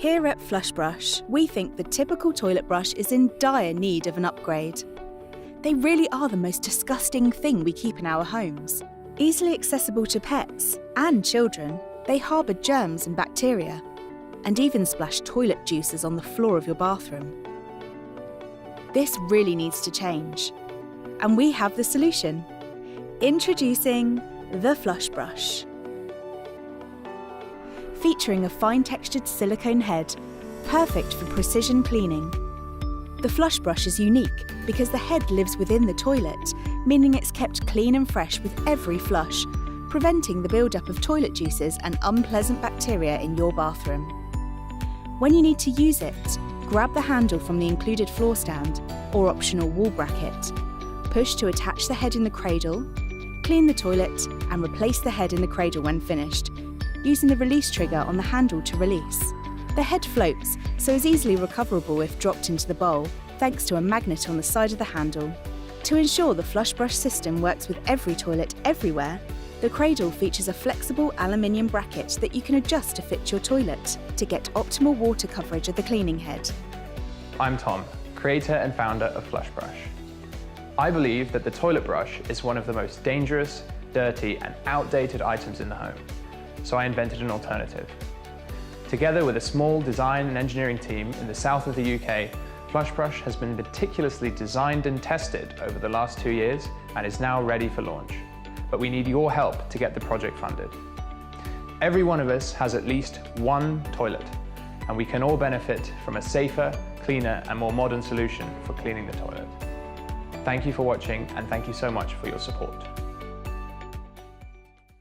Here at FlushBrush, we think the typical toilet brush is in dire need of an upgrade. They really are the most disgusting thing we keep in our homes. Easily accessible to pets and children, they harbour germs and bacteria, and even splash toilet juices on the floor of your bathroom. This really needs to change, and we have the solution. Introducing the FlushBrush. Featuring a fine-textured silicone head, perfect for precision cleaning. The FlushBrush is unique because the head lives within the toilet, meaning it's kept clean and fresh with every flush, preventing the build-up of toilet juices and unpleasant bacteria in your bathroom. When you need to use it, grab the handle from the included floor stand or optional wall bracket. Push to attach the head in the cradle, clean the toilet and replace the head in the cradle when finished, using the release trigger on the handle to release. The head floats, so is easily recoverable if dropped into the bowl, thanks to a magnet on the side of the handle. To ensure the FlushBrush system works with every toilet everywhere, the cradle features a flexible aluminium bracket that you can adjust to fit your toilet to get optimal water coverage of the cleaning head. I'm Tom, creator and founder of FlushBrush. I believe that the toilet brush is one of the most dangerous, dirty and outdated items in the home, so I invented an alternative. Together with a small design and engineering team in the south of the UK, FlushBrush has been meticulously designed and tested over the last 2 years and is now ready for launch. But we need your help to get the project funded. Every one of us has at least one toilet, and we can all benefit from a safer, cleaner and more modern solution for cleaning the toilet. Thank you for watching, and thank you so much for your support.